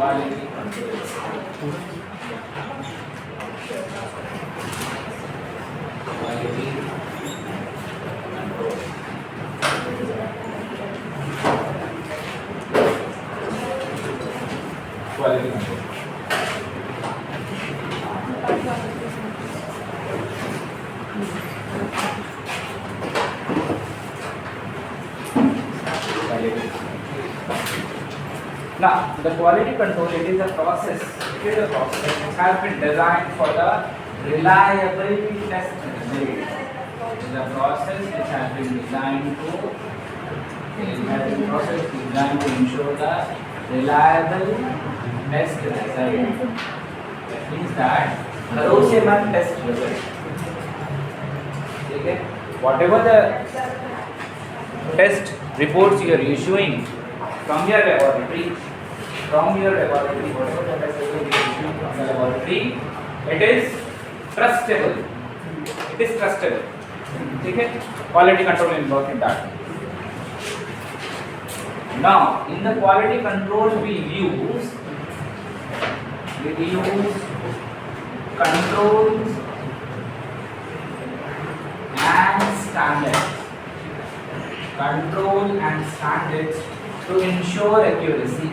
quality control. Quality control. Quality control. Now, the quality control, it is a process. It is a process which has been designed for the reliability test result. It is a process which has been designed to ensure the reliable test result. That means that भरोसेमंद test result. ठीक है? Whatever the test reports you are issuing from your laboratory, whatever the test result you are issuing from the laboratory, it is trustable. It is trustable. ठीक है? Quality control will work in that. Now, in the quality control we use controls and standards. Control and standards to ensure accuracy.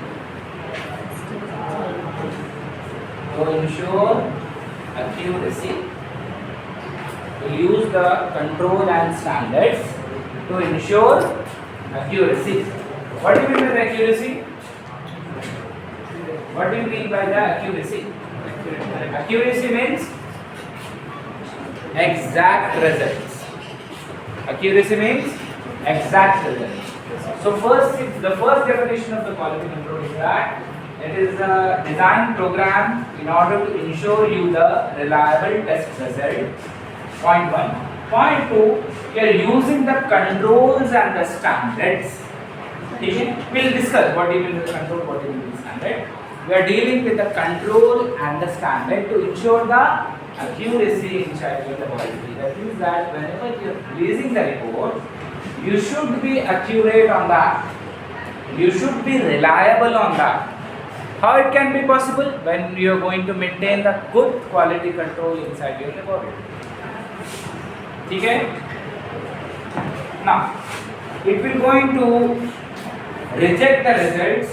We use the control and standards to ensure accuracy. What do you mean by accuracy? What do you mean by the accuracy? Accuracy means exact results. Accuracy means exact results. So the first definition of the quality control is that it is a design program in order to ensure you the reliable test result. Point 1. Point 2, you are using the controls and the standards. Okay? We will discuss what do you mean by control, what do you mean by standard. We are dealing with the control and the standard to ensure the accuracy inside your laboratory. That means that whenever you are releasing the report, you should be accurate on that. You should be reliable on that. How it can be possible? When you are going to maintain the good quality control inside your laboratory. Okay? Now, it will going to reject the results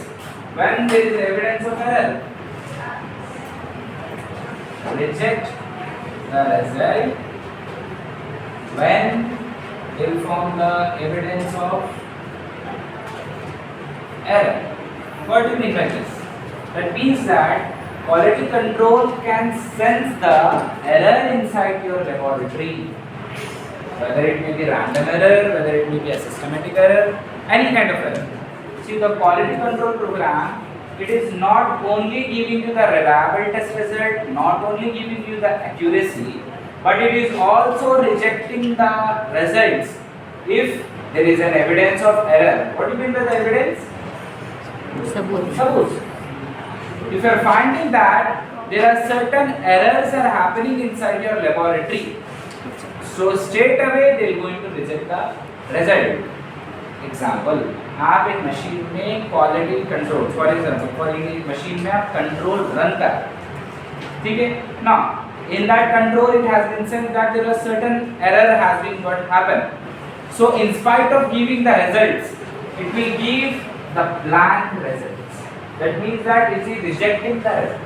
when there is evidence of error. Reject the result when they will form the evidence of error. What do you mean by this? That means that quality control can sense the error inside your laboratory. Whether it may be random error, whether it may be a systematic error, any kind of error. See, the quality control program, it is not only giving you the reliable test result, not only giving you the accuracy, but it is also rejecting the results if there is an evidence of error. What do you mean by the evidence? Suppose if you are finding that there are certain errors are happening inside your laboratory, so straight away they are going to reject the result. Example, आप एक machine में quality control, for example quality machine में आप control run कर, ठीक है ना. In that control it has been said that there are certain error has been what happened. So in spite of giving the results, it will give the blank results. That means that it is rejecting the result.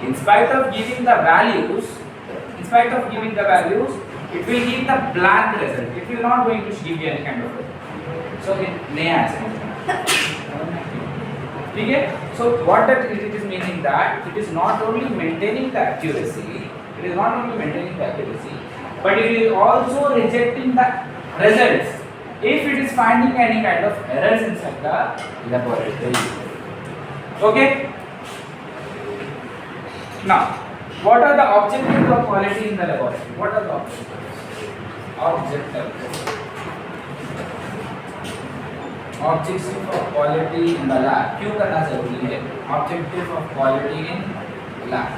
In spite of giving the values, it will give the blank result. It will not going to give you any kind of result. So it may ask. Okay? So what that it is meaning that it is not only maintaining the accuracy, but it is also rejecting the results if it is finding any kind of errors inside the laboratory. Okay? Now, what are the objectives of quality in the laboratory? What are the objectives? Objective of quality in the lab. क्यों करना जरूरी है? Objective of quality in lab.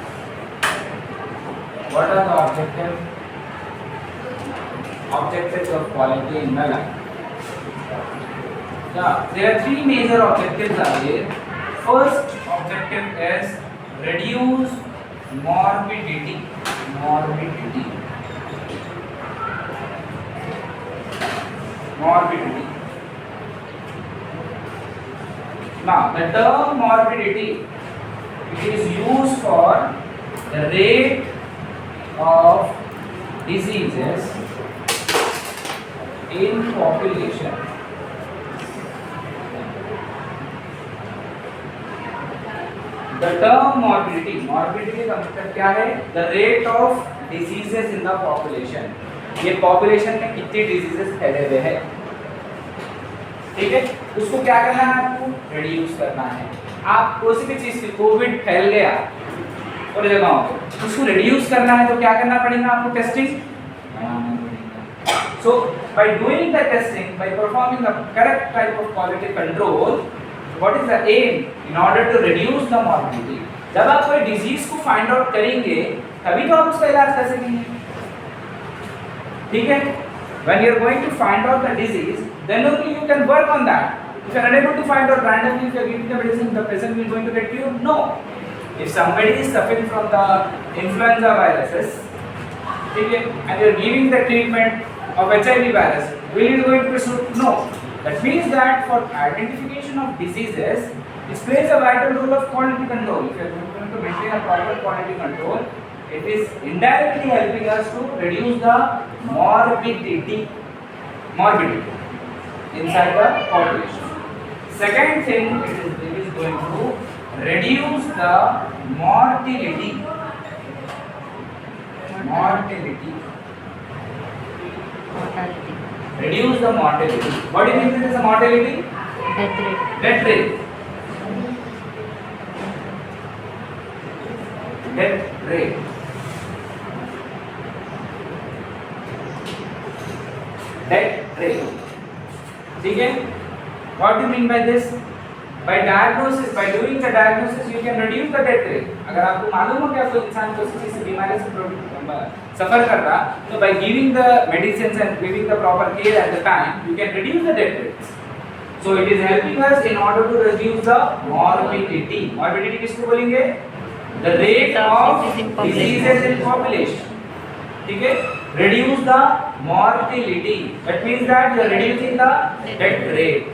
What are the objectives of quality in the lab? Yeah, there are three major objectives are there. First objective objective is reduce morbidity. Morbidity. Morbidity. Now, the term morbidity, it is used for the rate of diseases in population. The term morbidity, morbidity का मतलब क्या है? The rate of diseases in the population. ये population में कितने diseases फैले हुए हैं, ठीक है? उसको क्या करना है आपको? reduce करना है. आप कोई भी चीज की कोविड फैल गया और जगहों पे, उसको reduce करना है तो क्या करना पड़ेगा आपको? Testing. So by doing the testing, by performing the correct type of quality control, what is the aim? In order to reduce the morbidity. जब आप कोई disease को find out करेंगे, तभी तो आप उसका इलाज कर सकेंगे, ठीक है? When you are going to find out the disease, then only you can work on that. If you are unable to find out randomly, if you are giving the medicine, the patient is going to get cured? No. If somebody is suffering from the influenza viruses, ठीक है, and you are giving the treatment of HIV virus, will it going to suit? No. That means that for identification of diseases, it plays a vital role of quality control. If you are going to maintain a proper quality control, it is indirectly helping us to reduce the morbidity inside the population. Second thing, it is going to reduce the mortality. Reduce the mortality. What do you mean is the mortality? Death rate. Death rate. Death rate. ठीक है? What do you mean by this? By diagnosis, by doing the diagnosis, you can reduce the death rate. अगर आपको मालूम हो कि आपको इंसान को किसी से बीमारी से सफर कर रहा, तो by giving the medicines and giving the proper care at the time, you can reduce the death rates. So it is helping us in order to reduce the morbidity. Morbidity किसको बोलेंगे? The rate of diseases in population. ठीक है? Reduce the mortality. That means that you are reducing the death rate.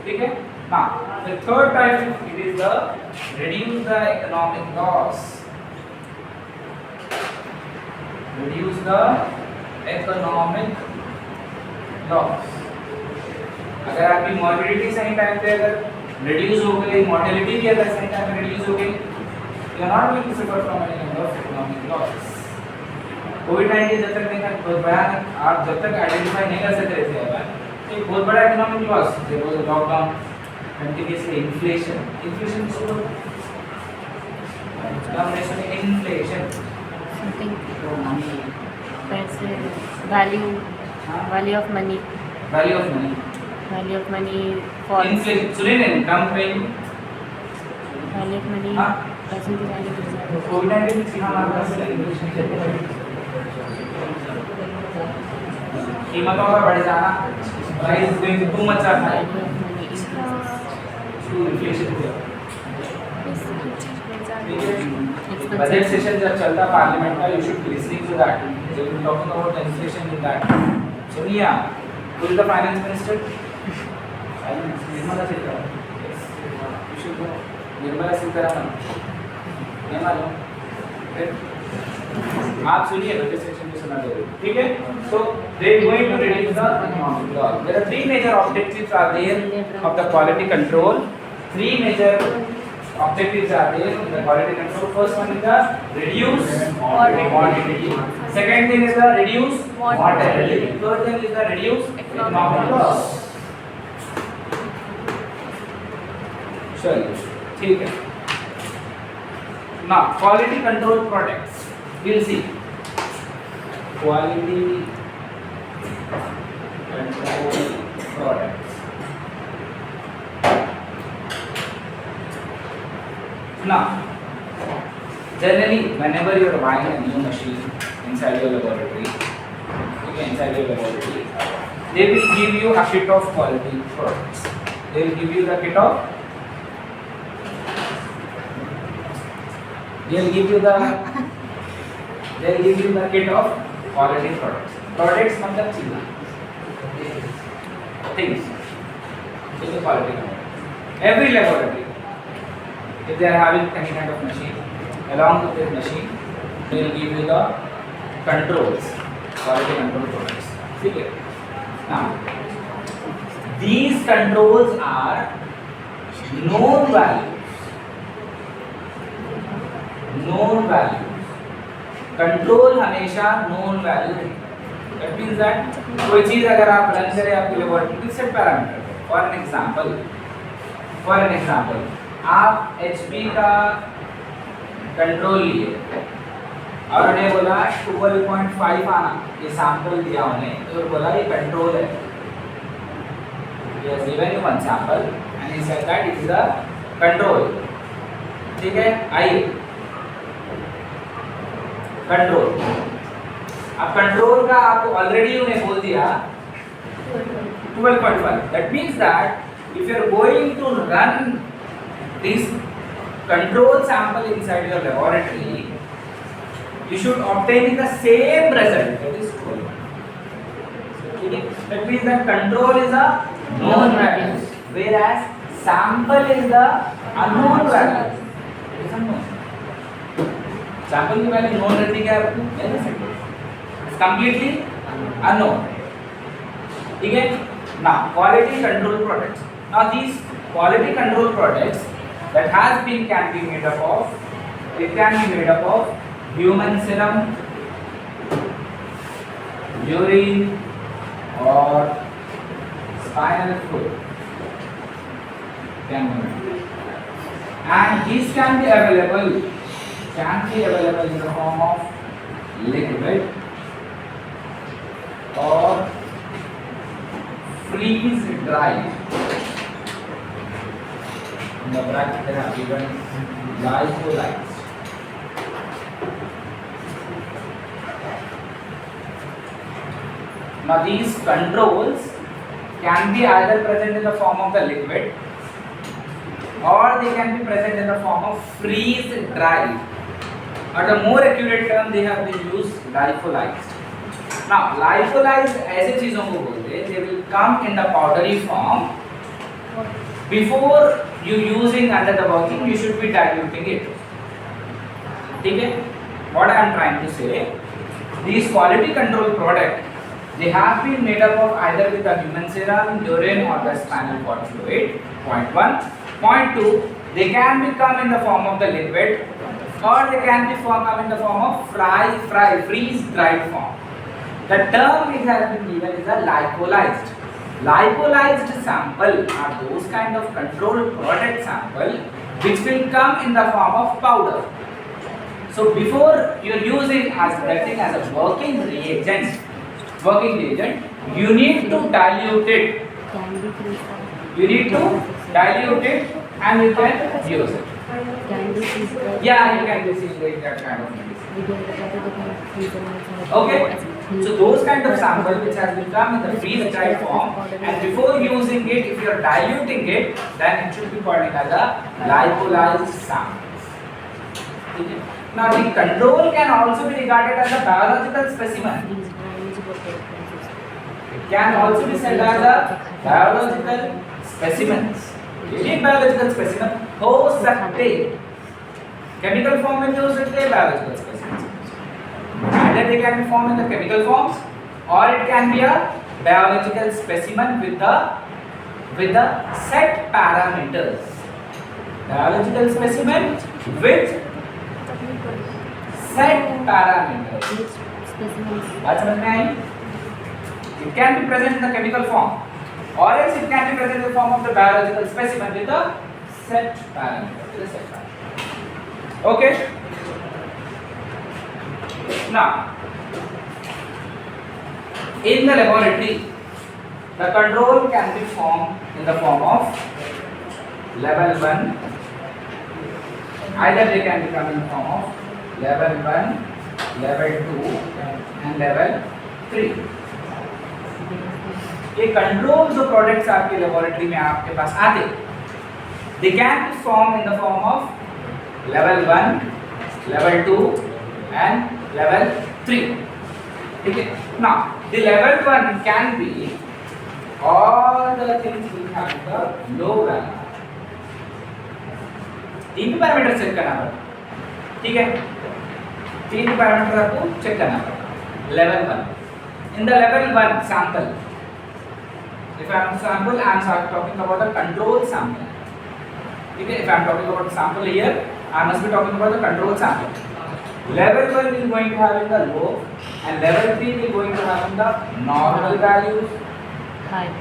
ठीक है? Now, the third type, it is the reduce the economic loss. Reduce the economic loss. अगर आपकी morbidity सही time पे अगर reduce हो गई, mortality भी अगर सही टाइम पे reduce हो गई, you are not going to suffer from any kind of economic loss. COVID-19 जब तक नहीं था, बहुत भयानक, आप जब तक आइडेंटिफाई नहीं कर सकते थे अब, एक बहुत बड़ा economic loss, there was a lockdown, continuously inflation किसको बोलते हैं? inflation something पैसे value of money for inflation सुने नहीं कम पे value of money पैसे की value कोविड-19 से हमारे पास कीमतों का बढ़ जाना, price going too much up है, इन्फ्लेशन हो बजट सेशन जब चलता पार्लियामेंट का, you should be listening to that, they will talking about the inflation in that. सुनिए, who is the finance minister? Nirmala Sitharaman. You should know Nirmala Sitharaman. नहीं मालूम? आप सुनिए, बजट सेशन में सुना दे, ठीक है? So they are going to reduce the economic loss. There are three major objectives are there of the quality control. Three major objectives are there in the quality control. First one is the reduce mortality. Second thing is the reduce mortality. Third thing is the reduce economic loss. चलिए, ठीक है. Now quality control products. We'll see. Quality control products. Now, generally, whenever you are buying a new machine inside your laboratory, they will give you a kit of quality products. They will give you the kit of they'll give you the kit of quality products. Products मतलब चीज़, things. This is quality control. Every laboratory, if they are having any kind of machine, along with this machine, they will give you the controls, quality control products. ठीक है? Now, these controls are known values. Known values. Control हमेशा known value है. That means that कोई चीज़ अगर आप run करें आपके laboratory में set parameter. For an example, आप HP का कंट्रोल लिए और उन्हें बोला 12.5 आना, ये सैंपल दिया उन्हें, तो बोला ये कंट्रोल है. He has given you one sample and he said that it is a control. ठीक है, आइए कंट्रोल. अब कंट्रोल का आपको ऑलरेडी उन्हें बोल दिया 12.5. That means that if you are going to run this control sample inside your laboratory, you should obtain the same result, that is 12. That means that control is a known value, whereas sample is the unknown value. It is unknown. Sample की value known रहती है आपको, it's completely unknown. ठीक है? Now quality control products. Now these quality control products that can be made up of, it can be made up of human serum, urine, or spinal fluid. And these can be available in the form of liquid or freeze dried. In the bracket they have given lyophilized. Now these controls can be either present in the form of the liquid or they can be present in the form of freeze dried, or the more accurate term they have been used, lyophilized. Now lyophilized ऐसे चीजों को बोलते हैं, they will come in the powdery form. Before you using under the working, you should be diluting it. ठीक है? What I am trying to say, these quality control product, they have been made up of either with the human serum, urine, or the spinal cord fluid. Point 1. Point 2. They can become in the form of the liquid, or they can be come in the form of freeze dried form. The term it has been given is a lyophilized. Lyophilized sample are those kind of controlled product sample which will come in the form of powder. So before you are using as that thing as a working reagent, you need to dilute it. You need to dilute it and you can use it. Yeah, you can receive that kind of medicine. Okay, so those kind of sample which has become in the freeze dried form, and before using it, if you are diluting it, then it should be called as a lyophilized sample. Okay. Now the control can also be regarded as a biological specimen. It can also be said as a biological specimens. एक biological specimen हो सकते, chemical form में भी हो सकते हैं biological specimens. Either they can be formed in the chemical forms, or it can be a biological specimen with the set parameters. Biological specimen with set parameters. बात समझ में आई? It can be present in the chemical form, or else it can be present in the form of the biological specimen with a set parameter. Okay. Now, in the laboratory, the control can be formed in the form of level 1. Either they can become in the form of level 1, level 2, and level 3. ये control जो products आपके laboratory में आपके पास आते, they can be formed in the form of level 1, level 2 and level 3. Okay. Now the level 1 can be all the things we have the low value. 3 parameter check करना पड़ता, ठीक है? 3 parameter आपको check करना पड़ता। level 1. In the level 1 sample, if I am sample, I am talking about the control sample. Okay, if I am talking about sample here, I must be talking about the control sample. Level 1 is going to have in the low, and level 3 is going to have in the normal values. High.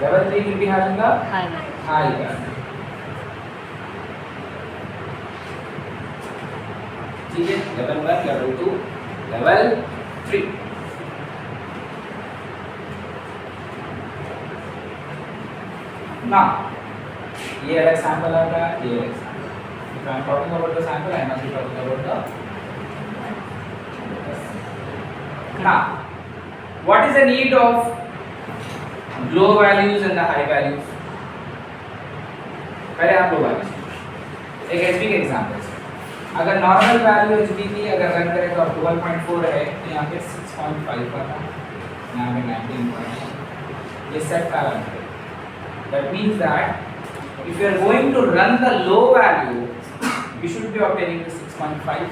Level 3 will be having the High value. high value. ठीक है, level 1, level 2, level 3. Now, ये अलग sample आता है, ये अलग sample. If I am talking about the sample, I must be talking about the. Now, what is the need of low values and the high values? पहले आप low values. एक HB के example से. अगर normal value HB की अगर run करें तो 12.4 है, तो यहाँ पे 6.5 का था, यहाँ पे 19.1. ये set parameter. That means that if you are going to run the low value, you should be obtaining the 6.5.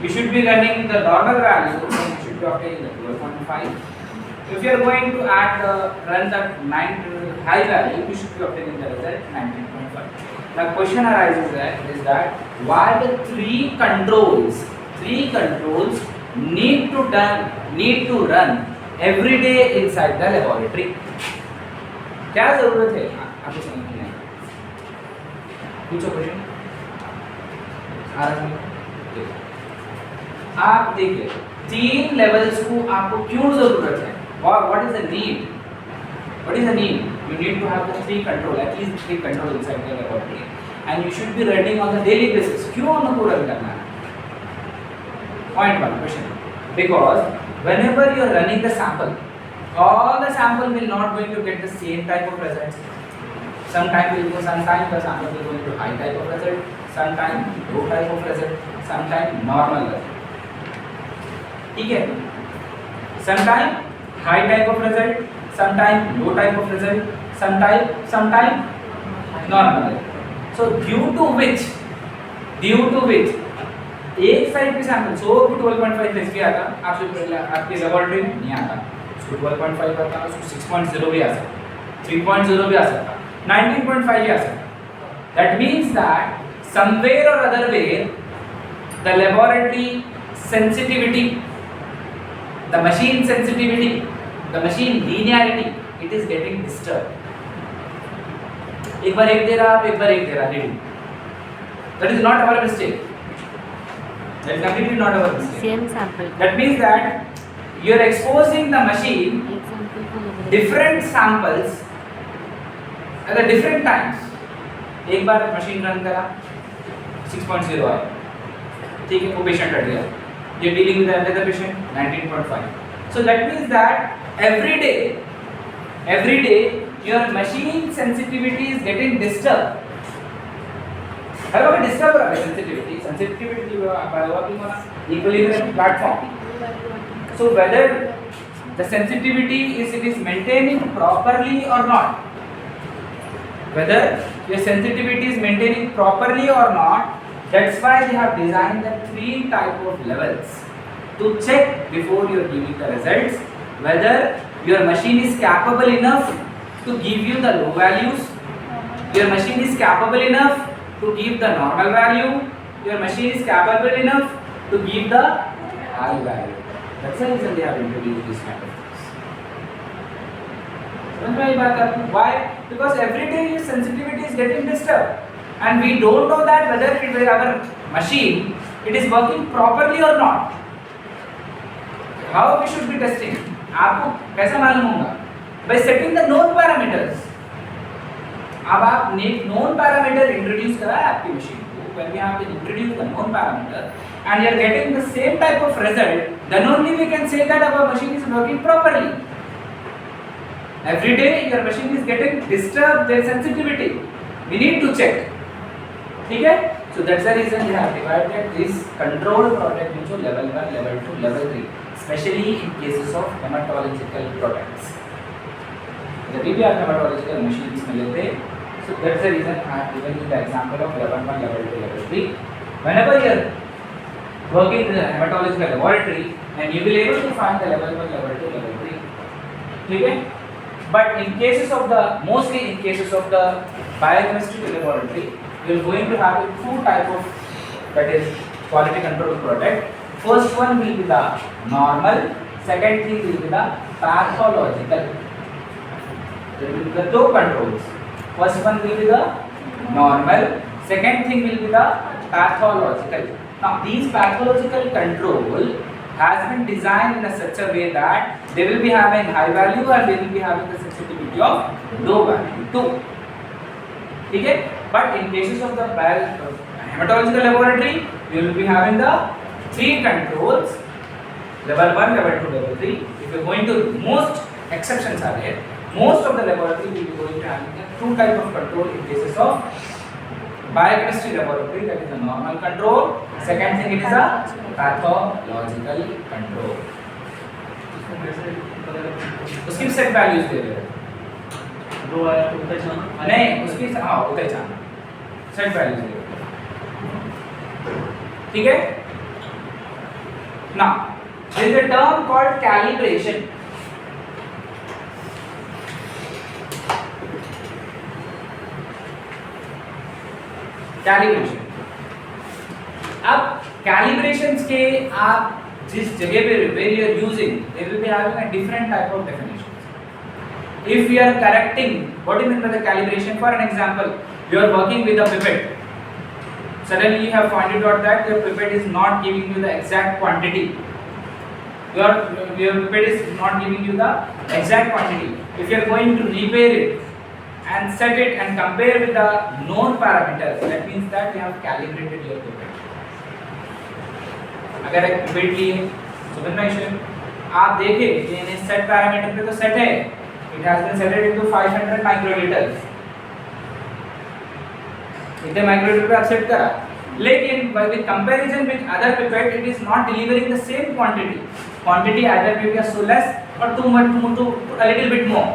You should be running the normal value, then you should be obtaining the 12.5. If you are going to run the high value, you should be obtaining the result 19.5. Now question arises is that why the three controls need to run every day inside the laboratory? क्या जरूरत है आपको समझ में? पूछो question. आप देखिए 3 levels को आपको क्यों जरूरत है? What is the need? What is the need? You need to have the 3 control, at least 3 control inside the laboratory, and you should be running on a daily basis. क्यों उनको run करना है? Point 1 question. Because whenever you are running the sample, all the sample will not going to get the same type of results. Sometime the sample will go into high type of result, sometime low type of result, sometime normal result. ठीक है? Sometime high type of result, sometime low type of result, sometime normal result. So due to which एक side पे sample 12.5 HP आता, आपके laboratory में नहीं आता, उसको 12.5 आता, उसको 6.0 भी आ सकता, 3.0 भी आ सकता, 19.5 भी आ सकता. That means that somewhere or other way the laboratory sensitivity, the machine sensitivity, the machine linearity, it is getting disturbed. एक बार एक दे रहा, एक बार एक दे रहा reading. That is not our mistake. That is completely not our mistake. Same sample. That means that you are exposing the machine different samples at the different times. एक बार machine run करा 6.0 आया, ठीक है, वो पेशेंट हट गया, ये dealing with another patient 19.5. So that means that every day your machine sensitivity is getting disturbed. हर वक्त डिस्टर्ब हो रहा है sensitivity equilibrium platform. So whether the sensitivity is maintaining properly or not, whether your sensitivity is maintaining properly or not, that's why they have designed the 3 type of levels to check before you are giving the results whether your machine is capable enough to give you the low values, your machine is capable enough to give the normal value, your machine is capable enough to give the high value. That's the reason they have introduced this kind of things. समझ में आई बात आपको? Why? Because every day your sensitivity is getting disturbed, and we don't know that whether our machine it is working properly or not. How we should be testing? आपको कैसा मालूम होगा? By setting the known parameters. अब आप known parameter introduce करा है आपकी machine को, when we have introduced the known parameter and you are getting the same type of result, then only we can say that our machine is working properly. Every day your machine is getting disturbed their sensitivity. We need to check. ठीक है? So that's the reason we have divided this control product into level 1, level 2, level 3, especially in cases of hematological products. जब भी आप hematological machines में लेते हैं, so that's the reason I have given you the example of level 1, level 2, level 3. Whenever you are working in the hematological laboratory, and you will able to find the level 1, level 2, level 3. ठीक है? But in cases of the, mostly in cases of the biochemistry laboratory, you are going to have two type of, that is quality control product. First one will be the normal, second thing will be the pathological. There will be the two controls. First one will be the normal, second thing will be the pathological. Now these pathological control has been designed in a such a way that they will be having high value and they will be having the sensitivity of low value too. ठीक है? But in cases of the hematological laboratory, you will be having the three controls: level 1, level 2, level 3. If you are going to, most exceptions are there. Most of the laboratory will be going to having the two type of control in cases of biochemistry laboratory, that is the normal control. Second thing, it is a pathological control. उसकी set values दे रहे हैं, दो आया तो उतर जाना नहीं, उसकी हाँ उतर जाना, सेट वैल्यूज दे रहे हैं, ठीक है ना. there is a term called calibration. Calibration. अब कैलिब्रेशंस के आप जिस जगह पे where you are using, they will be having a different type of definitions. If you are correcting, what do you mean by the calibration? For an example, you are working with a pipette. Suddenly you have found out that your pipette is not giving you the exact quantity. Your pipette is not giving you the exact quantity. If you are going to repair it and set it and compare with the known parameters, that means that you have calibrated your pipette. अगर एक pipette लिए सुपरमेशन आप देखें कि इन्हें set parameter पे तो set है, it has been set into 500 microliters, इतने माइक्रोलीटर पे आप सेट करा, लेकिन with comparison with other pipette it is not delivering the same quantity. Quantity either may be so less or too much, a little bit more.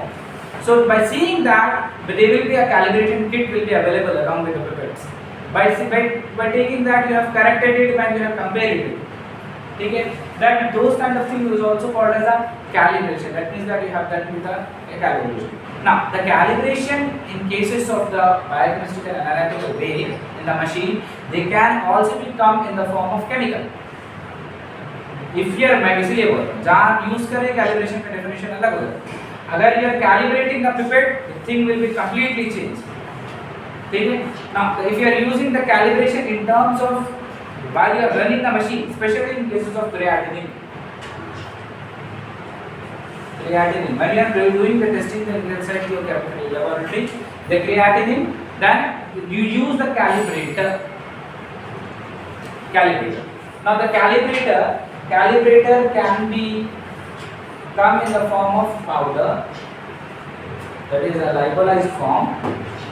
So by seeing that, there will be a calibration kit will be available along with the pipettes. By taking that, you have corrected it and you have compared it. Okay? That those kind of things is also called as a calibration. That means that you have done with a calibration. Now the calibration in cases of the biochemical and analytical way in the machine, they can also become in the form of chemical. If you are इसलिए बोल जहाँ use करें calibration का definition अलग होगा. अगर you are calibrating the pipette, the thing will be completely changed. ठीक है? Now if you are using the calibration in terms of while you are running the machine, especially in cases of creatinine, when you are doing the testing inside your laboratory, the creatinine, then you use the calibrator. Now the calibrator can be come in the form of powder, that is a lyophilized form.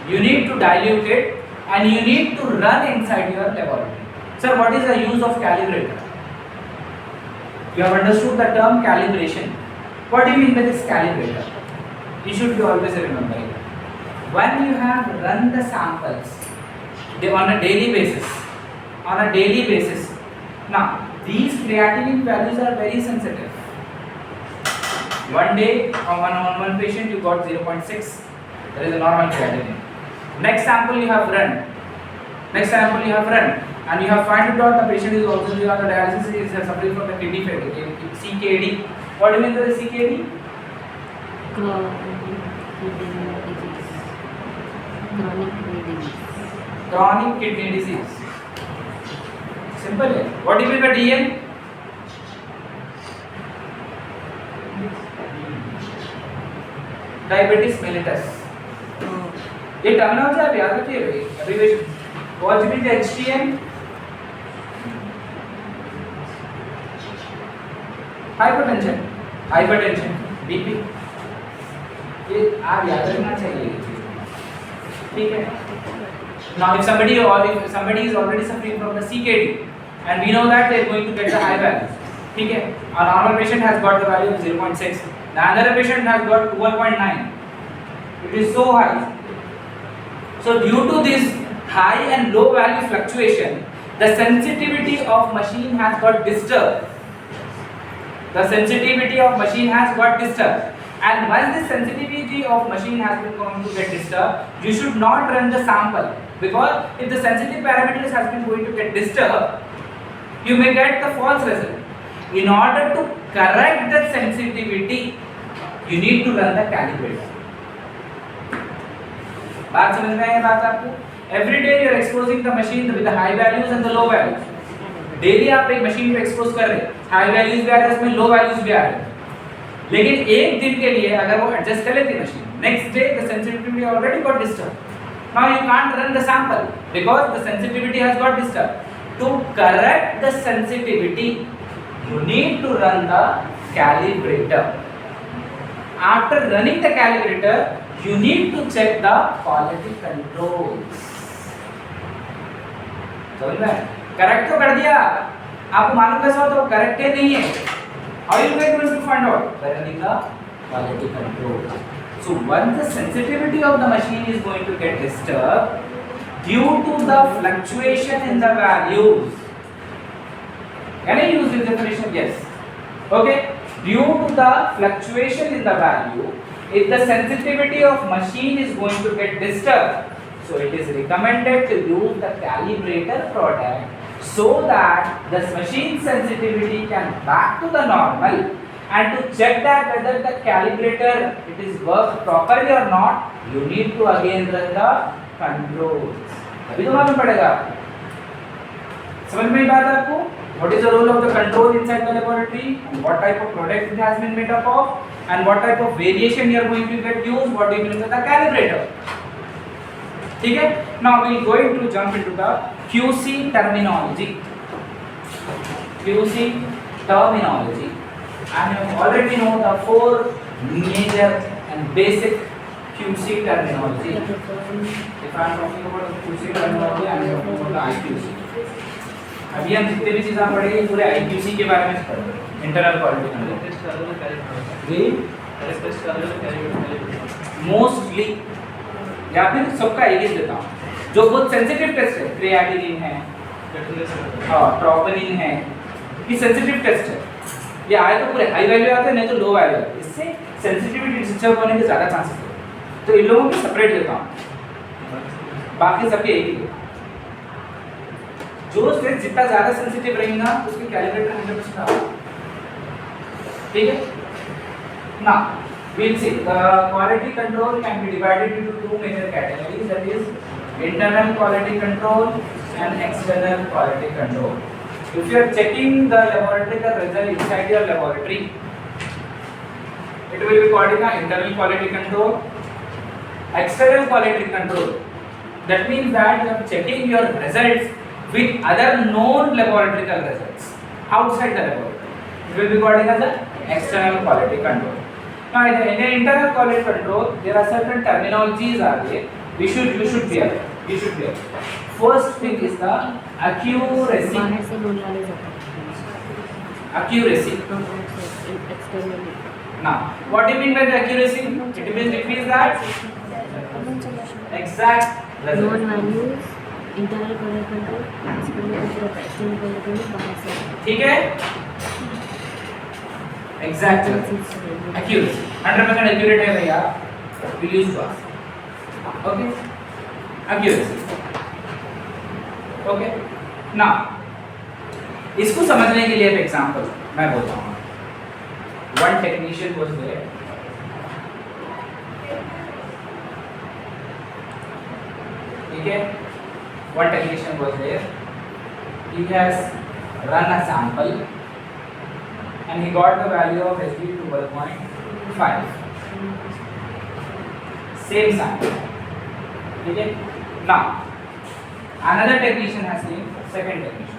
You need to dilute it and you need to run inside your laboratory. Sir, what is the use of calibrator? You have understood the term calibration. What do you mean by this calibrator? You should be always remembering. When you have run the samples on a daily basis, now these creatinine values are very sensitive. One day on one patient you got 0.6, that is a normal creatinine. Next sample you have run, and you have found out the patient is also on the dialysis, is suffering from the kidney failure, CKD. What do you mean by the CKD? Chronic kidney disease. Simple है. What do you mean by DN? Diabetes mellitus. ये terminology आप याद रखिए abbreviation. What do you mean by HTN? Hypertension, BP. ये आप याद रखना चाहिए, ठीक है. Now if somebody is already suffering from the CKD and we know that they are going to get the high values. Okay, a normal patient has got the value of 0.6, the other patient has got 12.9. It is so high. So due to this high and low value fluctuation, the sensitivity of machine has got disturbed. The sensitivity of machine has got disturbed. And once the sensitivity of machine has been going to get disturbed, you should not run the sample, because if the sensitive parameters has been going to get disturbed, you may get the false result. In order to correct the sensitivity, you need to run the calibrator. बात समझ में आई बात आपको? Every day you are exposing the machine with the high values and the low values. Daily आप एक machine को expose कर रहे हैं, हाई वैल्यूज भी आ रहे हैं, उसमें लो वैल्यूज भी आ रहे हैं. लेकिन एक दिन के लिए अगर वो एडजस्ट कर लेती machine, next day the sensitivity already got disturb. Now you can't run the sample because the sensitivity has got disturb. To correct the sensitivity, you need to run the calibrator. After running the calibrator, you need to check the quality controls. समझ में? Correct तो कर दिया, आपको मालूम कैसा होता है करेक्ट है नहीं है. How you going to find out? By running the quality control. So once the sensitivity of the machine is going to get disturbed due to the fluctuation in the values. Can I use this definition? Yes. Okay. Due to the fluctuation in the value, if the sensitivity of machine is going to get disturbed, so it is recommended to use the calibrator product so that the machine sensitivity can back to the normal, and to check that whether the calibrator it is work properly or not, you need to again run the controls. अभी तो मालूम पड़ेगा. समझ में बात आपको? What is the role of the control inside the laboratory, and what type of product it has been made up of, and what type of variation you are going to get used, what do you mean by the calibrator. ठीक है? Now we are going to jump into the QC terminology. QC terminology, and you already know the four major and basic QC terminology. If I am talking about the QC terminology, I am talking about the IQC. अभी हम जितने भी चीज़ पढ़ेंगे पूरे IQC के बारे में पढ़ेंगे. इंटरनल क्वालिटी कंट्रोल मोस्टली, या फिर सबका एक ही देता हूँ. जो बहुत सेंसिटिव टेस्ट है, क्रिएटिनिन है, ट्रोपोनिन है, ये सेंसिटिव टेस्ट है. ये आए तो पूरे हाई वैल्यू आते हैं, नहीं तो लो वैल्यू आते हैं. इससे सेंसिटिविटी डिस्टर्ब होने के ज़्यादा चांसेस है. तो इन लोगों को सेपरेट देता हूँ, बाकी सबके एक ही. जो स्टेज जितना ज़्यादा सेंसिटिव रहेगा उसके कैलिब्रेटर 100% आएगा. ठीक है? Now we'll see the quality control can be divided into two major categories, that is internal quality control and external quality control. If you are checking the laboratory result inside your laboratory, it will be called internal quality control. External quality control, that means that you are checking your results with other known laboratory results outside the laboratory. It will be called as the external quality control. Now in the internal quality control, there are certain terminologies are there. You should be aware. You should be aware. First thing is the accuracy. Accuracy. Now, what do you mean by the accuracy? It means that exact result. Known values, internal quality control, external quality control, बाहर से. ठीक है? Exact accuracy. 100% accurate है भैया. We use to ask. Okay? Accuracy. Okay? Now, इसको समझने के लिए एक एग्जांपल मैं बोलता हूँ. One technician was there. ठीक है? One technician was there. He has run a sample and he got the value of Sb to 1.5. Same sample. Okay? Now, another technician has seen second technician.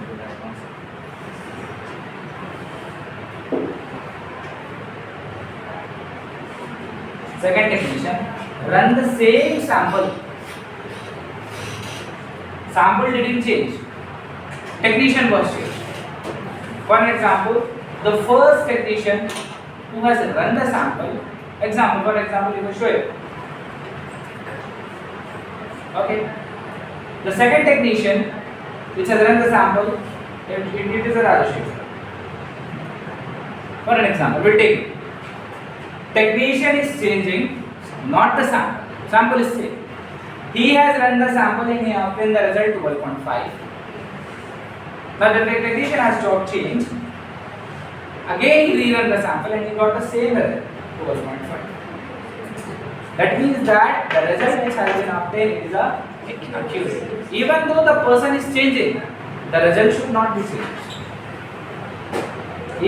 Second technician run the same sample sample didn't change, technician was changed. For example, the first technician who has run the sample, for example, you will show it. Okay. The second technician which has run the sample, it is a Rajashekhar. For an example, we'll take it. Technician is changing, not the sample. Sample is same. He has run the sample and he obtained the result 12.5. But the technician has job changed. Again he rerun the sample and he got the same result 12.5. That means that the result which has been obtained is accurate. Even though the person is changing, the result should not be changed.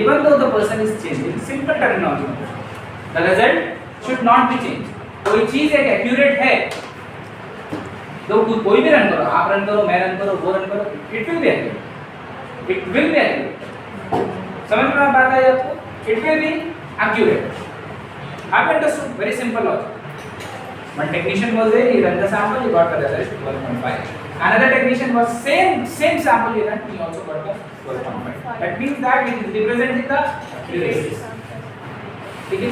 Even though the person is changing, simple terminology, the result should not be changed. कोई चीज एक accurate है तो कोई भी run करो, आप run करो, मैं रन करो, वो रन करो, it will be accurate. It will be accurate. समझ में बात आई आपको? It will be accurate. आप understood? Very simple logic. One technician was there, he ran the sample, he got the result 12.5. Another technician was same sample he ran, he also got the 12.5. That means that it is representing the accuracy. Okay.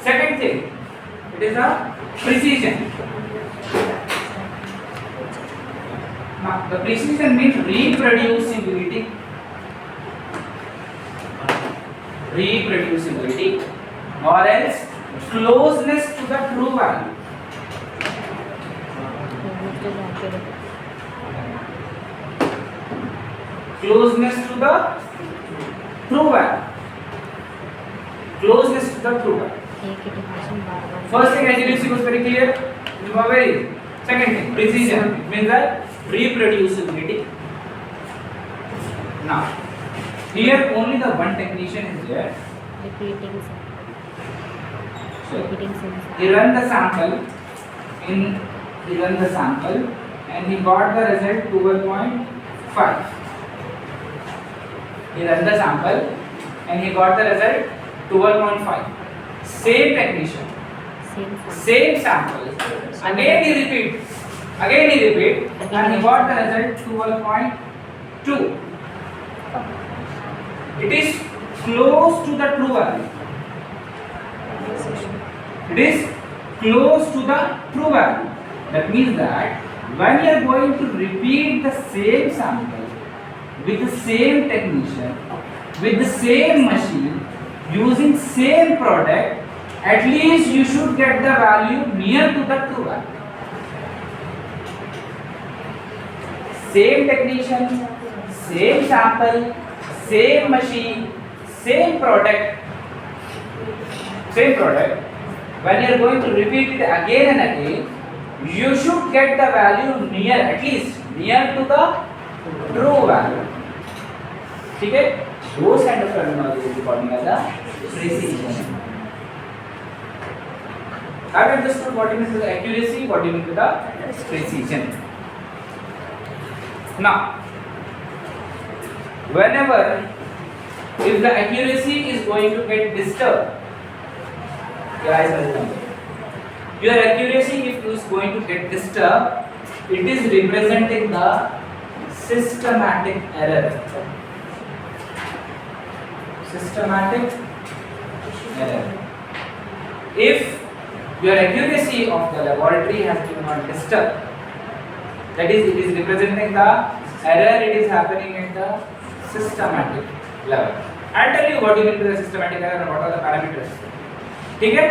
Second thing, it is the precision. Now, the precision means reproducibility. Reproducibility, or else closeness to the true value. Closeness to the true value. Closeness to the true value. First thing, accuracy was very clear. You are very. Second thing, precision. It means that reproducibility. Now, here only the one technician is there. Repeating He ran the sample and he got the result 12.5. He ran the sample and he got the result 12.5. Same technician, same sample. Again he repeat, and he got the result 12.2. It is close to the true value. It is close to the true value. That means that when you are going to repeat the same sample with the same technician, with the same machine, using same product, at least you should get the value near to the true value. Same technician, same sample, same machine, same product. When you are going to repeat it again and again, you should get the value near, at least near to the true value. ठीक है? Those kind of terminology is called as the precision. Have you understood what you mean to the accuracy? What you mean to the precision? Now, whenever if the accuracy is going to get disturbed, your eyes will come. Your accuracy if is going to get disturbed, it is representing the systematic error. Systematic error. If your accuracy of the laboratory has been not disturbed, that is, it is representing the error. It is happening at the systematic level. I'll tell you what you mean by the systematic error and what are the parameters. Okay?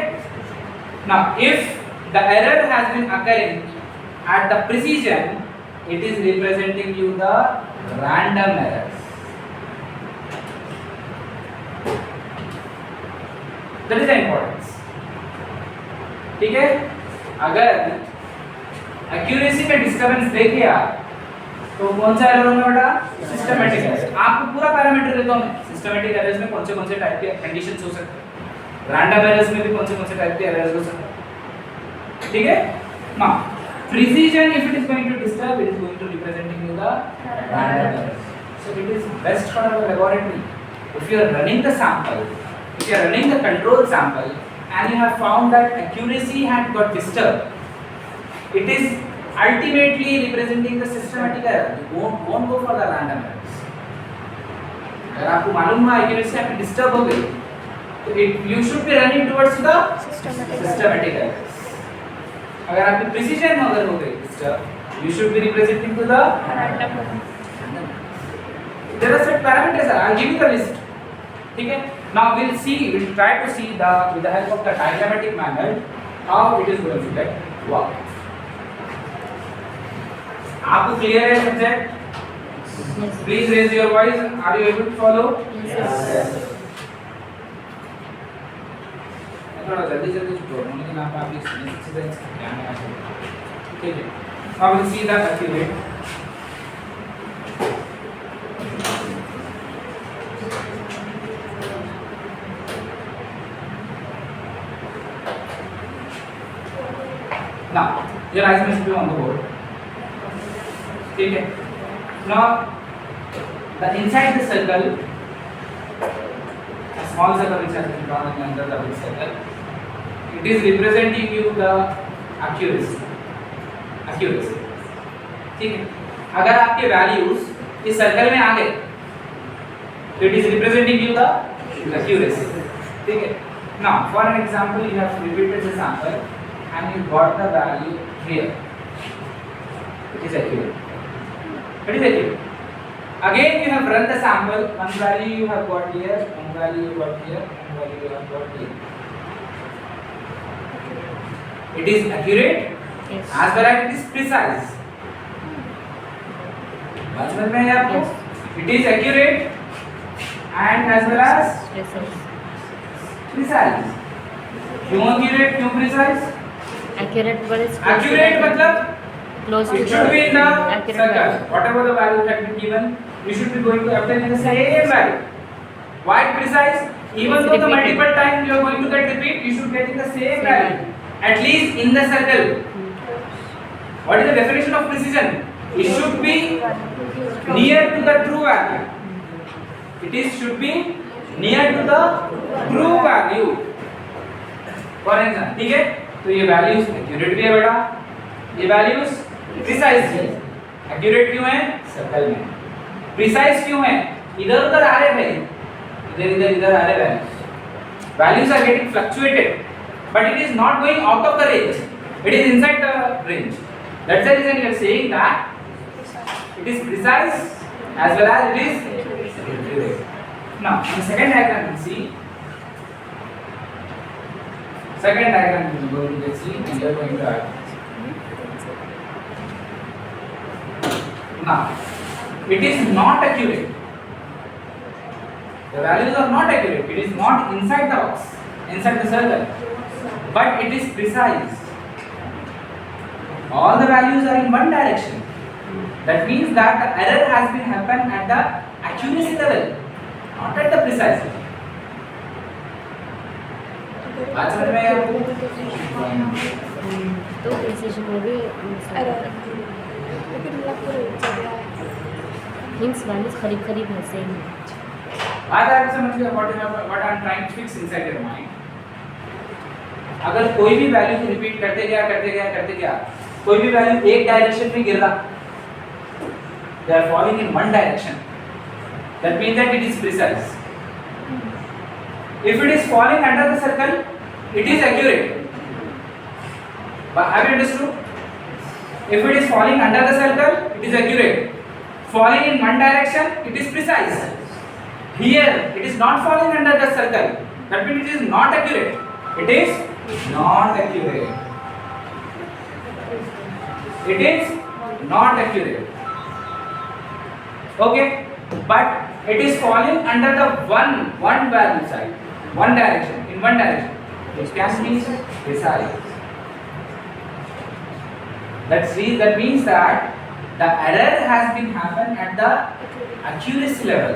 Now, if the error has been occurring at the precision, it is representing you the random errors. That is the importance. ठीक है? अगर accuracy में disturbance देखिए आप, तो कौन सा error होगा बेटा? Systematic error. आपको पूरा पैरामीटर देता हूँ मैं. Systematic errors में कौन से टाइप के conditions हो सकते हैं? Random errors में भी कौन से टाइप के errors हो सकते हैं? ठीक है? Now, precision if it is going to disturb, it is going to representing you the random errors. So it is best for our laboratory. If you are running the sample, if you are running the control sample and you have found that accuracy had got disturbed, it is ultimately representing the systematic error. You won't go for the random errors. अगर आपको मालूम है accuracy आपकी disturb हो गई, तो you should be running towards the systematic errors. अगर आपकी precision अगर हो गई disturb, you should be representing to the random. There are set parameters. I'll give you the list. ठीक है? Now we'll try to see with the help of the diagrammatic method how it is going to get work. आपको clear है subject? Yes. Please raise your voice. Are you able to follow? Yes. थोड़ा जल्दी छोड़ो, लेकिन आप experience ध्यान में आ जाए. ठीक है? Now we'll see the accurate. Now, your eyes must be on the board. ठीक है? Now, the inside the circle, a small circle which has been drawn under the big circle, it is representing you the accuracy. Accuracy. ठीक है? अगर आपके values इस circle में आ गए, तो it is representing you the accuracy. ठीक है? Now, for an example, you have repeated the sample. And you got the value here. It is accurate. It is accurate. Again, you have run the sample. One value you have got here, one value you got here, one value you have got here. It is accurate. Yes. As well as it is precise. बात समझ में है आपको? It is accurate and as well as precise. क्यों accurate? क्यों precise? Accurate but it's Accurate मतलब close to it should be in the accurate circle. value. Whatever the value that been given, you should be going to obtain the same value. Why precise? Even It's though the repeated. multiple times you are going to get repeat, you should get in the same value. At least in the circle. What is the definition of precision? It should be near to the true value. It should be near to the true value. For example, ठीक है? तो ये values accurate भी है बेटा, ये values precise भी है. एक्यूरेट क्यों है? सर्कल में. प्रिसाइज क्यों है? इधर उधर आ रहे भाई, इधर आ रहे values are getting fluctuated, but it is not going out of the range, it is inside the range. That's the reason you are saying that it is precise as well as it is accurate. Now the second diagram you see. Second diagram you are going to see and you are going to add. Now, it is not accurate. The values are not accurate. It is not inside the box, inside the circle, but it is precise. All the values are in one direction. That means that the error has been happened at the accuracy level, not at the precise level. बात समझ में आई आपको? तो precision में भी hints values करीब है same. बात आप समझ गए what I am trying to fix inside your mind. अगर कोई भी वैल्यू को रिपीट करते गया, कोई भी वैल्यू एक डायरेक्शन में गिर रहा, they are falling in one direction. That means that it is precise. If it is falling under the circle, it is accurate. But have you understood? If it is falling under the circle, it is accurate. Falling in one direction, it is precise. Here, it is not falling under the circle. That means it is not accurate. It is not accurate. It is not accurate. Okay, but it is falling under the one value side. One direction, in one direction, which can be precise. That means that the error has been happened at the accuracy level.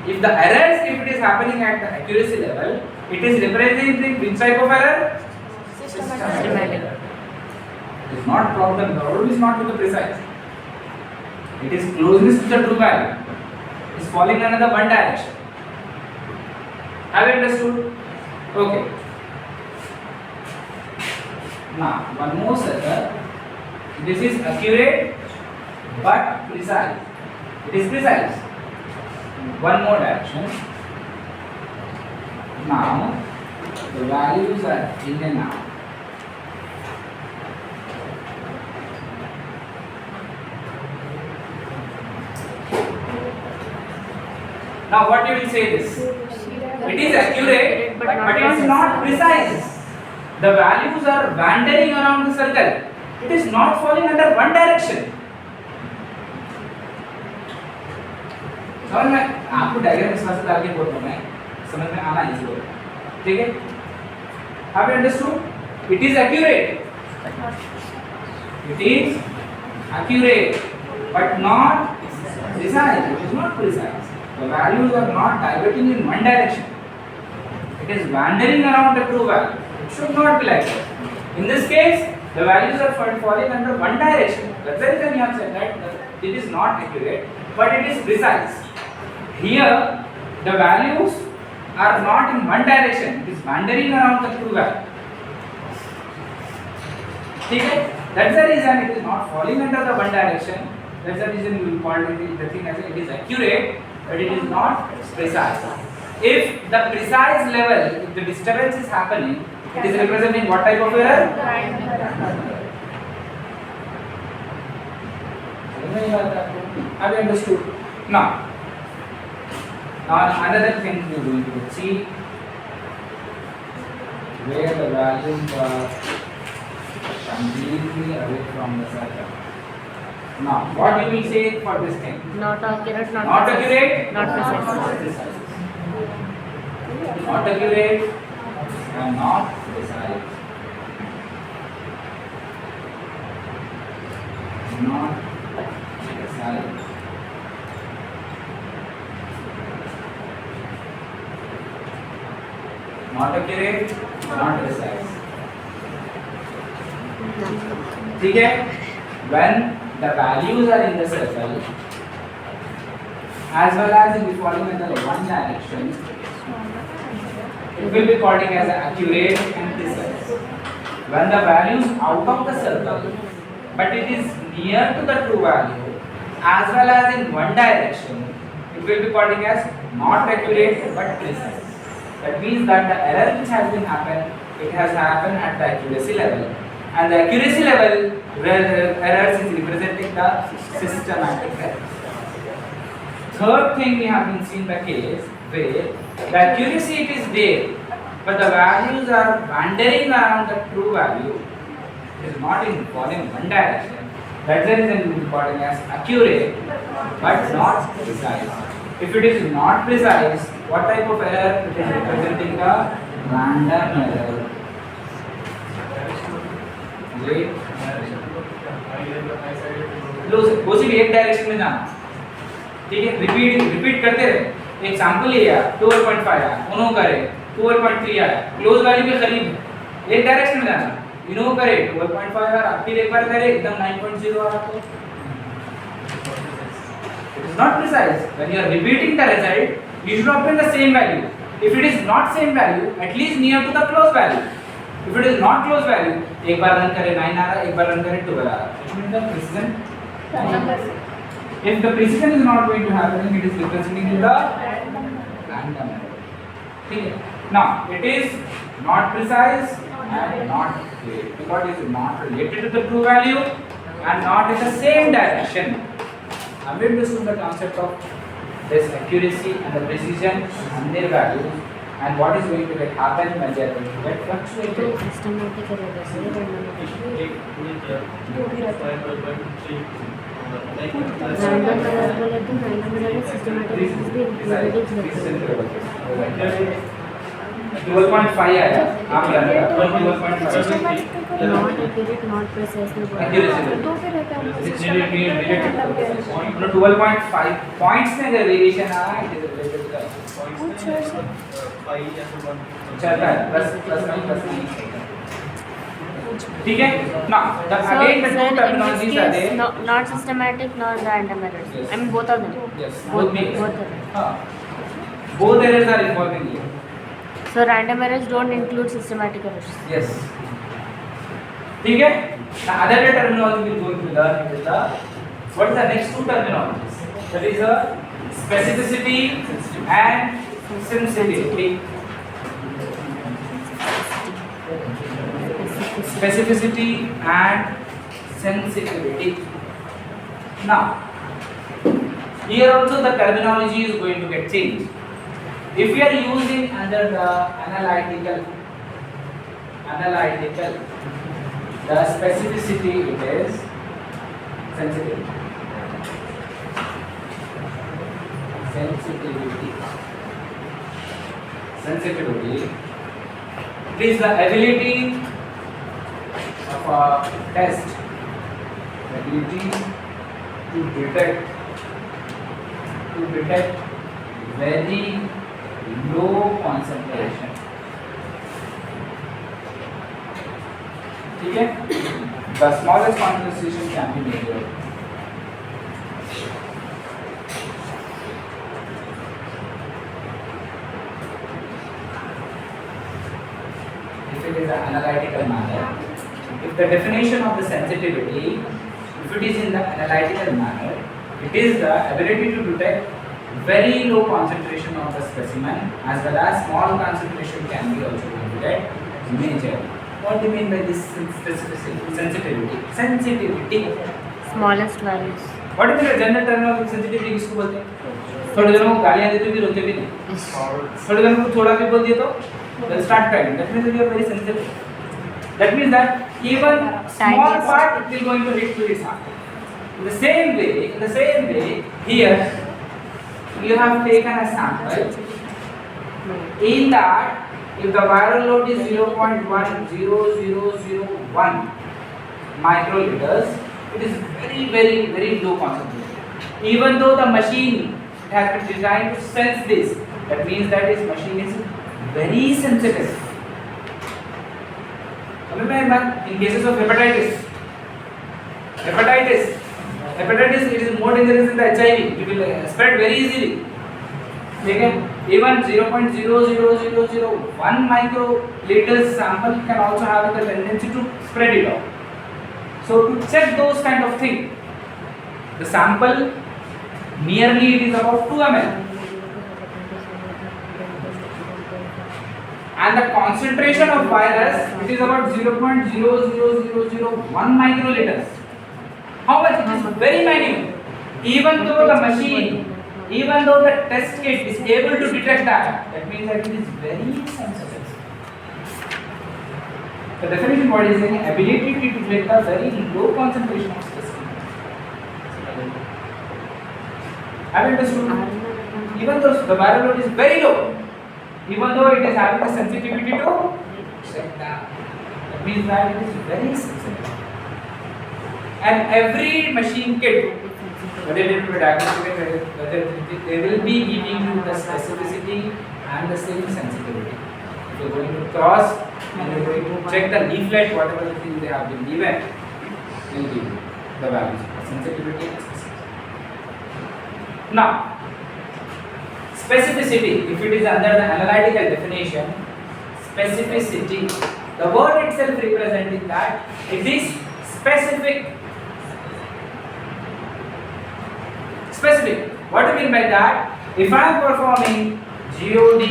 If it is happening at the accuracy level, it is representing which type of error? Systematic. It is not problem. The problem is not with the precise. It is closeness to the true value. It is falling under the one direction. Have you understood? Okay. Now, one more circle. This is accurate but precise. It is precise. One more direction. Now the values are in and out. Now what you will say this? It is accurate but it is not precise. The values are wandering around the circle. It is not falling under one direction. समझ में आपको diagram इस तरह से डाल के बोल रहा हूँ समझ में आना इजी होगा ठीक है Have you understood? It is accurate. It is accurate but not precise. It is not precise. The values are not diverting in one direction. It is wandering around the true value. It should not be like that. In this case, the values are falling under one direction. That's the reason you have said that it is not accurate, but it is precise. Here, the values are not in one direction. It is wandering around the true value. Okay? That's the reason it is not falling under the one direction. That's the reason we call it the thing as it is accurate, but it is not precise. If the precise level, if the disturbance is happening, it is representing what type of error? Have you understood? Now another thing we are going to see where the values are completely away from the circle. Now, what you will say for this thing? Not accurate, Not accurate, not precise. Not accurate and not precise. Not precise. Not accurate, not precise. ठीक है? When the values are in the circle, as well as if falling in the one direction, it will be called as accurate and precise. When the values out of the circle, but it is near to the true value, as well as in one direction, it will be called as not accurate but precise. That means that the error which has been happened, it has happened at the accuracy level, and the accuracy level errors is representing the systematic error. Third thing we have been seeing the case where the accuracy it is there, but the values are wandering around the true value. It is not in falling one direction. That's the reason we call it as accurate but not precise. If it is not precise, what type of error? It is representing the random error. Wait. वो सिर्फ एक direction में जाना ठीक है repeat करते रहे example ये आया 12.5 आया उन्हों करे 12.3 आया क्लोज वैल्यू के करीब एक डायरेक्शन में जाना इन्हों करे 12.5 आया फिर एक बार करे एकदम 9.0 आ रहा तो it is not precise. When you are repeating the result, you should obtain the same value. If it is not same value, at least near to the close value. If it is not close value, एक बार run करे 9 आ रहा, एक बार run करे 12 आ रहा. It means the precision. If the precision is not going to happen, it is representing the random error. ठीक है. Now it is not precise and not accurate because it is not related to the true value and not in the same direction. Have you understood the concept of this accuracy and the precision and their values and what is going to get happen when they are going to get fluctuated? Systematic error is random error बोले तो random error systematic is 12.5 आया आप लगा 12.5 not accurate, not precise. तो फिर रहता है 12.5 points में अगर वेरिएशन आ रहा है it is related to the चलता है प्लस ठीक है now the again the two terminologies are there not systematic nor random errors. Yes. I mean both of them. yes Both errors are involving here so random errors don't include systematic errors. yes ठीक है The other terminology we're going to learn is the what is the next two terminologies? That is specificity and sensitivity. Specificity and sensitivity. Now, here also the terminology is going to get changed. If you are using under the analytical, the specificity it is sensitivity. Sensitivity. It is the ability of a test, ability to detect very low concentration. Okay? The smallest concentration can be measured. If it is an analytical manner, if the definition of the sensitivity, if it is in the analytical manner, it is the ability to detect very low concentration of the specimen as well as small concentration can be also detected measured. What do you mean by this specificity? Sensitivity. Smallest values. What is the general terminology sensitivity किसको बोलते हैं? थोड़े जनों को गालियाँ देते भी रोते भी नहीं. थोड़े जनों को थोड़ा भी बोल दिए तो they'll start crying. That means you are very sensitive. That means that even small part it will going to hit to its heart. In the same way, here you have taken a sample. In that, if the viral load is 0.10001 microliters, it is very low concentration. Even though the machine has been designed to sense this, that means that its machine is very sensitive. In cases of hepatitis, it is more dangerous than the HIV. It will spread very easily. Even 0.00001 microliters sample can also have the tendency to spread it out. So to check those kind of things, the sample nearly it is about 2 ml. And the concentration of virus it is about 0.00001 microliters. How much? It is very minute. Even though the test kit is able to detect that means that it is very sensitive. The definition what is saying ability to detect a very low concentration of specimen. Have you understood? Even though the viral load is very low, even though it is having the sensitivity to check that means that it is very sensitive. And every machine kit, whether it will be diagnostic, whether they will be giving you the specificity and the same sensitivity. If you are going to cross and you are going to check the leaflet, whatever the thing they have been given, they will give you the values of sensitivity and specificity. Now, specificity, if it is under the analytical definition, specificity, the word itself representing that it is specific. Specific. What do you mean by that? If I am performing GOD,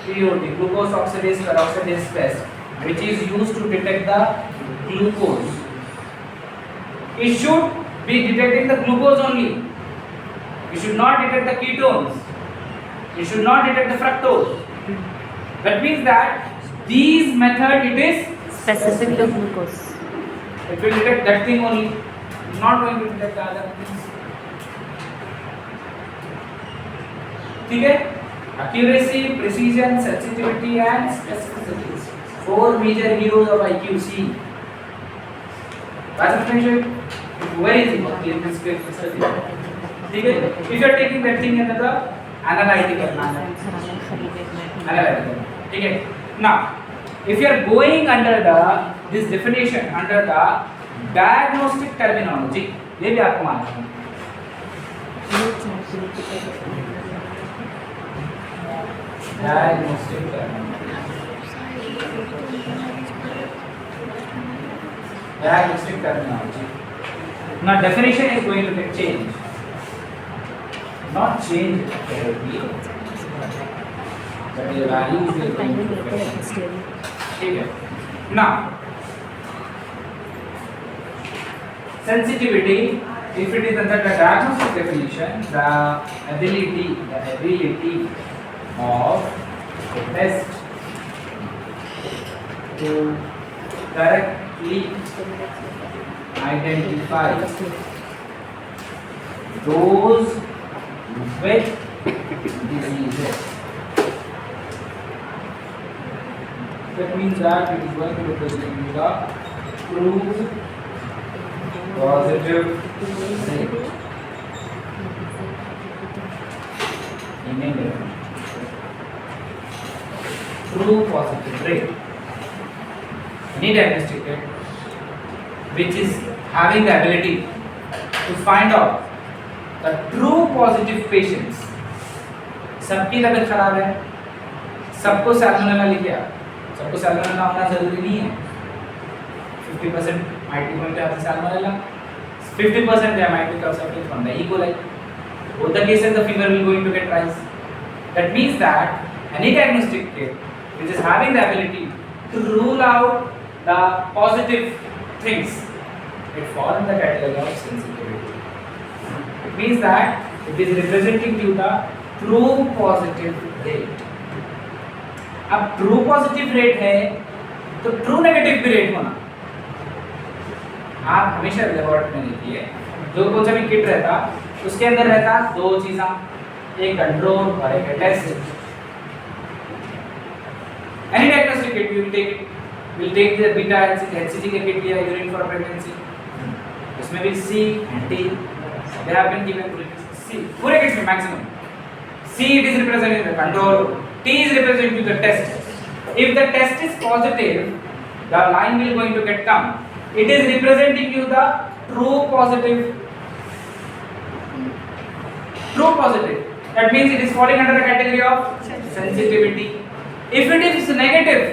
POD, glucose oxidase peroxidase test, which is used to detect the glucose, it should be detecting the glucose only. It should not detect the ketones. It should not detect the fructose. That means that these method it is Specific to glucose. It will detect that thing only. It is not going to detect the other things. Okay? Accuracy, precision, sensitivity and specificity. 4 major heroes of IQC. That's very easy. If you are taking that thing under the analytical manner. Okay. Now, if you are going under this definition under the diagnostic terminology, ये भी आपको मालूम है. Diagnostic terminology. diagnostic terminology. Now definition is going to get changed, not changed therapy, but the values will going to get changed. Okay. Now sensitivity, if it is under the diagnostic definition, the ability of the test to correctly identify those with diseases. That means that it is going to represent the true positive rate in India. True positive rate. Any diagnostic rate which is having the ability to find out the true positive patients. सबकी तबीयत खराब है, सबको Salmonella लिख गया, सबको Salmonella होना जरूरी नहीं है. 50% might be going to have salmonella, 50% there might be suffering from the E. coli. Both the cases the fever will going to get rise. That means that any diagnostic kit which is having the ability to rule out the positive things, it falls in the category of sensitivity. It means that it is representing you the true positive rate. अब true positive rate है तो true negative भी rate होना. आप हमेशा laboratory में देखिए, जो कौन सा भी किट रहता उसके अंदर रहता दो चीज़ा, एक कंट्रोल और एक test. Any diagnostic kit will take the beta HCG के किट लिया urine for pregnancy, उसमें भी C and T they have been given. C पूरे किट में maximum C it is representing the control, T is representing the test. If the test is positive, the line will going to get come. It is representing you the true positive. True positive. That means it is falling under the category of sensitivity. If it is negative,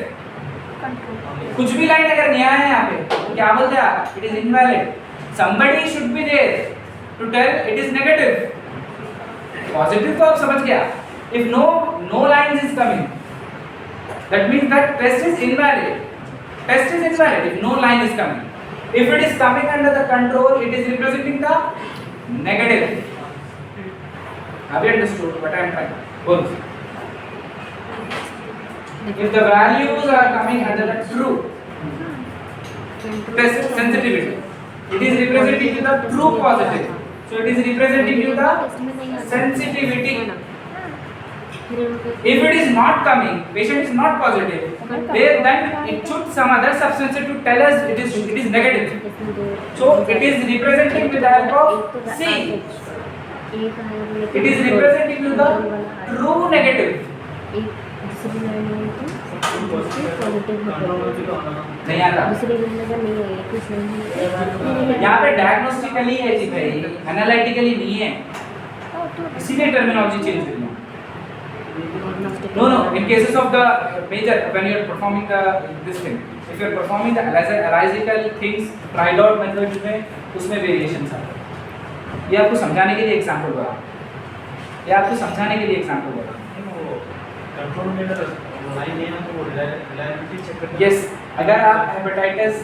कुछ भी line अगर नहीं आया यहाँ पे तो क्या बोलते हैं? It is invalid. Somebody should be there to tell it is negative. Positive तो आप समझ गया. If no lines is coming, that means that test is invalid. Test is invalid if no line is coming. If it is coming under the control, it is representing the negative. Have you understood what I am trying? Both. If the values are coming under the true test sensitivity, it is representing you the true positive. So it is representing you the sensitivity. If it is not coming, patient is not positive, then it should some other substance to tell us it is negative. So it is representing with the help of C. It is representing you the true negative. नहीं आता. यहाँ पे डायग्नोस्टिकली है जी भाई, analytically नहीं है, इसीलिए terminology change करनी है. No. In cases of the major, when you are performing this thing, if you are performing the analytical things, tried out methods में उसमें variations आते हैं. ये आपको समझाने के लिए एग्जांपल बता. कंट्रोल में अगर लाइन नहीं है तो वो रिलायबिलिटी चेक करना. Yes, अगर आप हेपेटाइटिस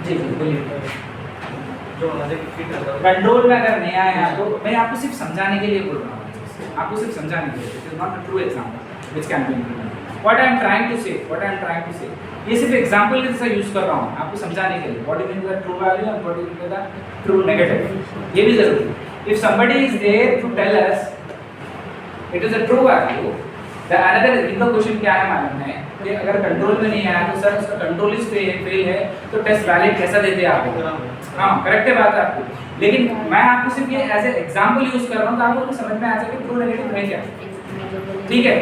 जी बोलिए. जो हमारे किट रहता है कंट्रोल में अगर नहीं आया तो मैं आपको सिर्फ समझाने के लिए बोल रहा हूँ. आपको सिर्फ समझाने के लिए. It is not a true example which can be implemented. What I am trying to say, ये सिर्फ एग्जांपल के जैसा यूज कर रहा हूँ आपको समझाने के लिए. What is the true value and what is the true negative, ये भी जरूरी है. If somebody is there to tell us it is a true value, the another इनका क्वेश्चन क्या है मालूम है कि अगर कंट्रोल में नहीं आया तो सर उसका कंट्रोल इस फेल है तो टेस्ट वैलिड कैसा देते हैं आपको. हाँ करेक्ट है बात आपको, लेकिन मैं आपको सिर्फ ये एज ए एग्जांपल यूज कर रहा हूँ तो आपको समझ में आ जाए कि ट्रू नेगेटिव है क्या. ठीक है,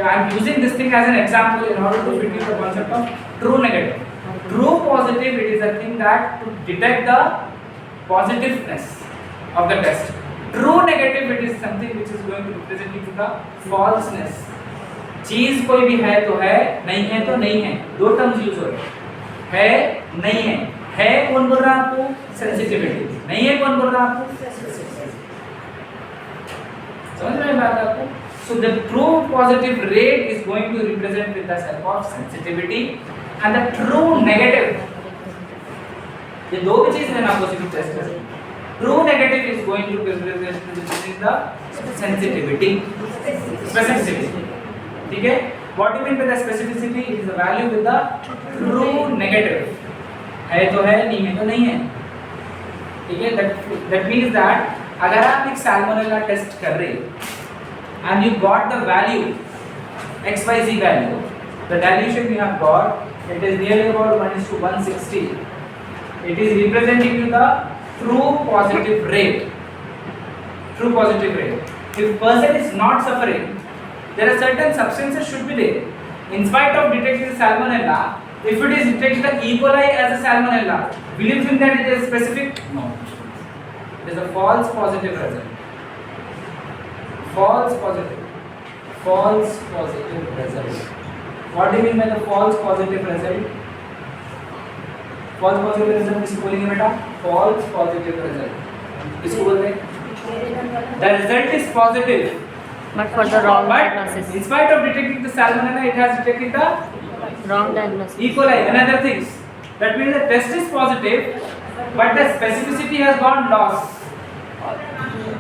I am using this thing as an example in order to fit in the concept of true negative. True positive it is a thing that to detect the positiveness of the test. True negative it is something which is going to represent the falseness. चीज कोई भी है तो है, नहीं है तो नहीं है, दो टर्म्स यूज हो रहे हैं, है नहीं है कौन बोल रहा है आपको? सेंसिटिविटी। नहीं है कौन बोल रहा है आपको? समझ में बात आपको? So the true positive rate is going to represent with the help of sensitivity and the true negative. ये दो भी चीज है ना पॉजिटिव टेस्ट में। True negative is going to represent the sensitivity, specificity. ठीक है? What do you mean by the specificity? It is the value with the true negative. है तो है, नहीं है तो नहीं है। ठीक है? That means that अगर आप एक salmonella टेस्ट कर रहे हैं and you got the value XYZ value, the dilution we have got, it is nearly about 1:160. It is representing you the true positive rate. True positive rate. If person is not suffering, there are certain substances should be there. In spite of detecting the salmonella, if it is detecting the E. coli as a salmonella, will you think that it is specific? No. It is a false positive result. False positive. False positive result. What do you mean by the false positive result? False positive result किसको बोलेंगे बेटा? False positive result. किसको बोलते हैं? The result is positive. But for the wrong But diagnosis. in spite of detecting the salmonella, it has detected the Wrong diagnosis. E. coli and other things. That means the test is positive, but the specificity has gone lost.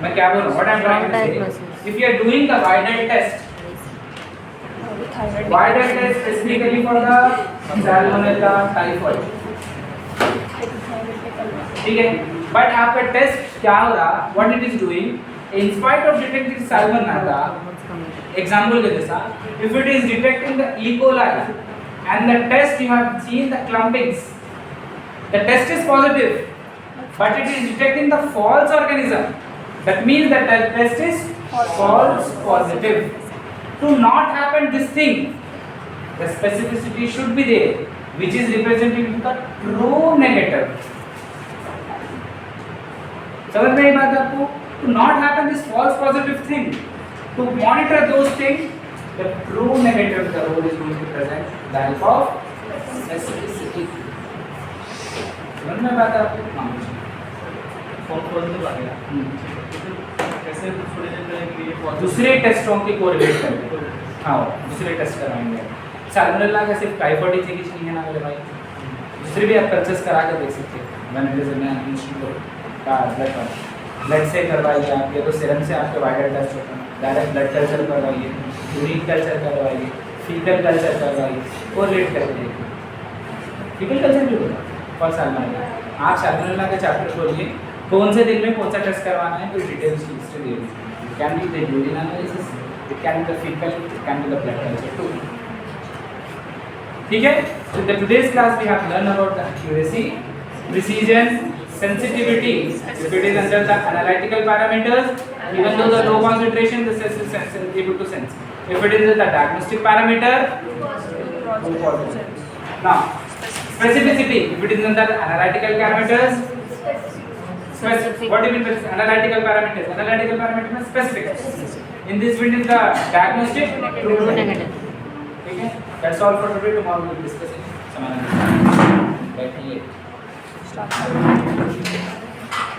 मैं क्या बोल रहा हूँ? What I'm trying to say. Diagnosis. If you are doing the Widal test, Widal test specifically for the salmonella typhoid. ठीक है? But आपका test क्या हो रहा? What it is doing? In spite of detecting salmonella, example के जैसा, if it is detecting the E. coli and the test you have seen the clumpings, the test is positive, but it is detecting the false organism. That means that the test is false positive. To not happen this thing, the specificity should be there, which is representing the true negative. समझ में आई बात आपको? To not happen this false positive thing, to monitor those things, the true negative the role is going to present the help of specificity. समझ में बात आपको? हाँ form positive आ गया। कैसे थोड़ी देर पहले कि ये positive- दूसरे टेस्टों के कोरिलेट करके हाँ दूसरे टेस्ट कराएंगे। सैल्मोनेला का सिर्फ टाइफाइड ही चीज नहीं है ना मेरे भाई, दूसरे भी आप कल्चर्स करा कर देख सकते हैं। ब्लड से करवाइए आप, या तो सीरम से आपके वाइडल टेस्ट होता है, डायरेक्ट ब्लड कल्चर करवाइए, यूरिन कल्चर करवाइए, फीकल कल्चर करवाइए, कोरिलेट करके देखिए। फीकल कल्चर भी होगा फॉर सैल्मोनेला। आप सैल्मोनेला का चैप्टर खोलिए, कौन से दिन में कौन सा टेस्ट करवाना है, कोई डिटेल्स लिस्ट दे दी। It can be the urine analysis, it can be the fecal, it can be the blood culture too. ठीक है? So in the today's class we have learned about the accuracy, precision, sensitivity. If it is under the analytical parameters, even though the low concentration, the sense is able to sense. If it is the diagnostic parameter, now specificity. If it is under the analytical parameters, what do you mean by analytical parameters? Analytical parameters means specific. In this field is the diagnostic, True negative. ठीक है? That's all for today. Tomorrow we will discuss it. बैठिए।